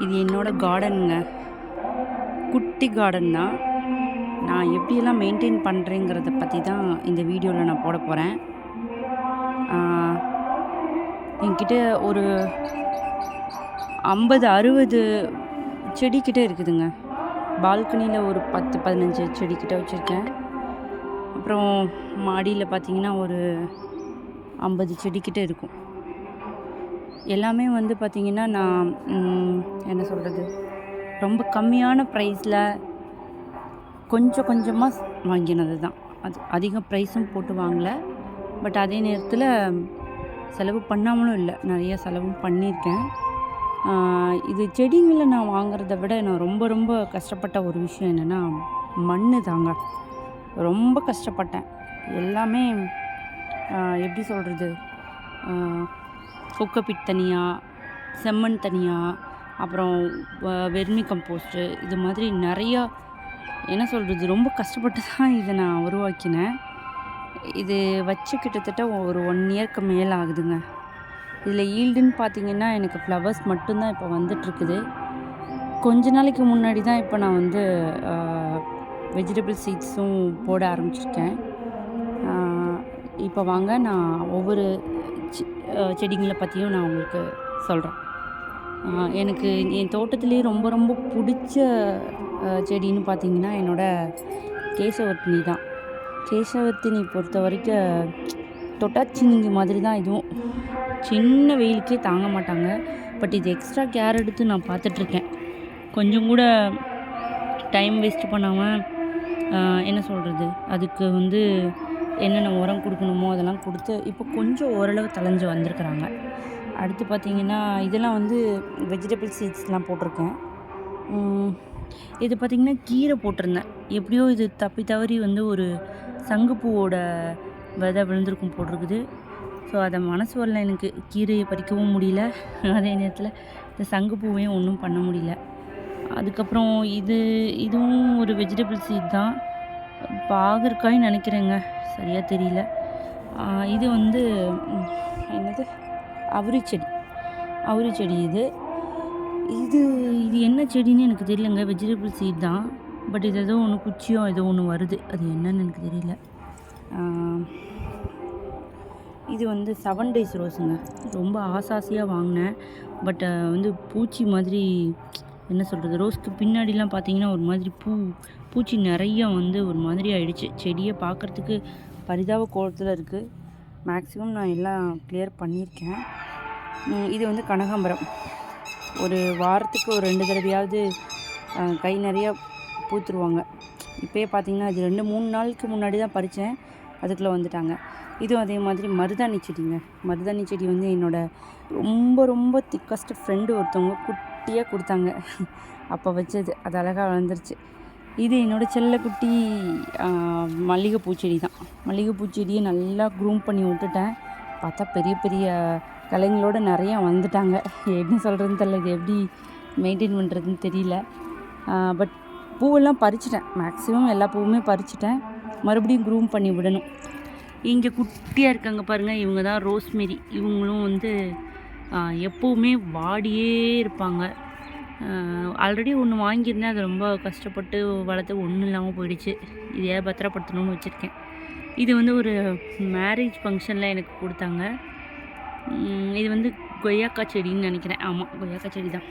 இது என்னோடய கார்டனுங்க. குட்டி கார்டன் தான். நான் எப்படியெல்லாம் மெயின்டைன் பண்ணுறேங்கிறத பற்றி தான் இந்த வீடியோவில் நான் போட போகிறேன். என்கிட்ட ஒரு 50, 60 செடிக்கிட்ட இருக்குதுங்க. பால்கனியில் ஒரு 10, 15 செடிக்கிட்ட வச்சுருக்கேன். அப்புறம் மாடியில் பார்த்திங்கன்னா ஒரு 50 செடிக்கிட்ட இருக்கும். எல்லாமே வந்து பார்த்திங்கன்னா நான் என்ன சொல்கிறது, ரொம்ப கம்மியான ப்ரைஸில் கொஞ்சம் கொஞ்சமாக வாங்கினது தான். அது அதிக ப்ரைஸும் போட்டு வாங்கலை. பட் அதே நேரத்தில் செலவு பண்ணாமலும் இல்லை, நிறைய செலவும் பண்ணியிருக்கேன். இது செடிங்களை நான் வாங்குறத விட நான் ரொம்ப ரொம்ப கஷ்டப்பட்ட ஒரு விஷயம் என்னென்னா மண் தாங்க. ரொம்ப கஷ்டப்பட்டேன். எல்லாமே எப்படி சொல்கிறது, கொக்கோபிட் தனியாக, செம்மண் தனியாக, அப்புறம் வெர்மி கம்போஸ்ட்டு, இது மாதிரி நிறையா என்ன சொல்கிறது, ரொம்ப கஷ்டப்பட்டு தான் இதை நான் உருவாக்கினேன். இது வச்சு கிட்டத்தட்ட ஒரு 1 இயர்க்கு மேலே ஆகுதுங்க. இதில் ஈல்டுன்னு பார்த்திங்கன்னா எனக்கு ஃப்ளவர்ஸ் மட்டும்தான் இப்போ வந்துட்டுருக்குது. கொஞ்ச நாளைக்கு முன்னாடி தான் இப்போ நான் வந்து வெஜிடபிள் சீட்ஸும் போட ஆரம்பிச்சிருக்கேன். இப்போ வாங்க நான் ஒவ்வொரு செடிங்களை பற்றியும் நான் உங்களுக்கு சொல்கிறேன். எனக்கு என் தோட்டத்துலேயே ரொம்ப ரொம்ப பிடிச்ச செடின்னு பார்த்திங்கன்னா என்னோடய கேசவர்த்தினி தான். கேசவர்த்தினி பொறுத்த வரைக்கும் தொட்டாச்சினிங்கி மாதிரி தான். இதுவும் சின்ன வெயிலுக்கே தாங்க மாட்டாங்க. பட் இது எக்ஸ்ட்ரா கேர் எடுத்து நான் பார்த்துட்ருக்கேன். கொஞ்சம் கூட டைம் வேஸ்ட் பண்ணாமல் என்ன சொல்கிறது, அதுக்கு வந்து என்னென்ன உரம் கொடுக்கணுமோ அதெல்லாம் கொடுத்து இப்போ கொஞ்சம் ஓரளவு தளைஞ்சு வந்திருக்கிறாங்க. அடுத்து பார்த்திங்கன்னா இதெல்லாம் வந்து வெஜிடபிள் சீட்ஸ்லாம் போட்டிருக்கேன். இது பார்த்திங்கன்னா கீரை போட்டிருந்தேன். எப்படியோ இது தப்பி தவறி வந்து ஒரு சங்குப்பூவோட விதை விழுந்திருக்கும் போட்டிருக்குது. ஸோ அதை மனசு வரல எனக்கு. கீரையை பறிக்கவும் முடியல, அதே நேரத்தில் இந்த சங்குப்பூவையும் ஒன்றும் பண்ண முடியல. அதுக்கப்புறம் இதுவும் ஒரு வெஜிடபிள் சீட் தான். பாகற்காய்ன்னு நினைக்கிறேங்க, சரியாக தெரியல. இது வந்து என்னது, அவரி செடி. இது இது இது என்ன செடின்னு எனக்கு தெரியலங்க. வெஜிடபிள் சீட் தான். பட் இது ஏதோ ஒன்று குச்சியோ ஏதோ ஒன்று வருது, அது என்னன்னு எனக்கு தெரியல. இது வந்து 7 days ரோஸுங்க. ரொம்ப ஆசாசியாக வாங்கினேன். பட் வந்து பூச்சி மாதிரி, என்ன சொல்கிறது, ரோஸ்க்கு பின்னாடிலாம் பார்த்திங்கன்னா ஒரு மாதிரி பூச்சி நிறையா வந்து ஒரு மாதிரி ஆகிடுச்சு. செடியை பார்க்குறதுக்கு பரிதாப கோலத்தில் இருக்குது. மேக்ஸிமம் நான் எல்லாம் கிளியர் பண்ணியிருக்கேன். இது வந்து கனகாம்பரம். ஒரு வாரத்துக்கு ஒரு 2 தடவையாவது கை நிறையா பூத்துருவாங்க. இப்போயே பார்த்திங்கன்னா அது 2-3 நாளுக்கு முன்னாடி தான் பறித்தேன், அதுக்குள்ளே வந்துட்டாங்க. இதுவும் அதே மாதிரி மருதாணி செடிங்க. மருதாணி செடி வந்து என்னோடய ரொம்ப ரொம்ப திக்கஸ்ட் ஃப்ரெண்டு ஒருத்தவங்க குட்டியாக கொடுத்தாங்க. அப்போ வச்சது, அது அழகாக வளர்ந்துருச்சு. இது என்னோடய செல்லக்குட்டி மல்லிகைப்பூ செடி தான். மல்லிகைப்பூ செடியை நல்லா க்ரூம் பண்ணி விட்டுட்டேன். பார்த்தா பெரிய பெரிய கலைங்களோடு நிறையா வந்துட்டாங்க. என்ன சொல்கிறதுன்னு தெரியல, இது எப்படி மெயின்டைன் பண்ணுறதுன்னு தெரியல. பட் பூவெல்லாம் பறிச்சிட்டேன். மேக்ஸிமம் எல்லா பூவுமே பறிச்சிட்டேன். மறுபடியும் க்ரூம் பண்ணி விடணும். இங்கே குட்டியாக இருக்காங்க பாருங்கள், இவங்க தான் ரோஸ்மெரி. இவங்களும் வந்து எப்போவுமே வாடியே இருப்பாங்க. ஆல்ரெடி ஒன்று வாங்கியிருந்தேன், அது ரொம்ப கஷ்டப்பட்டு வளர்த்து ஒன்றும் இல்லாமல் போயிடுச்சு. இதையே பத்திரப்படுத்தணும்னு வச்சுருக்கேன். இது வந்து ஒரு மேரேஜ் ஃபங்க்ஷனில் எனக்கு கொடுத்தாங்க. இது வந்து கொய்யாக்காய் செடின்னு நினைக்கிறேன். ஆமாம், கொய்யாக்காய் செடி தான்.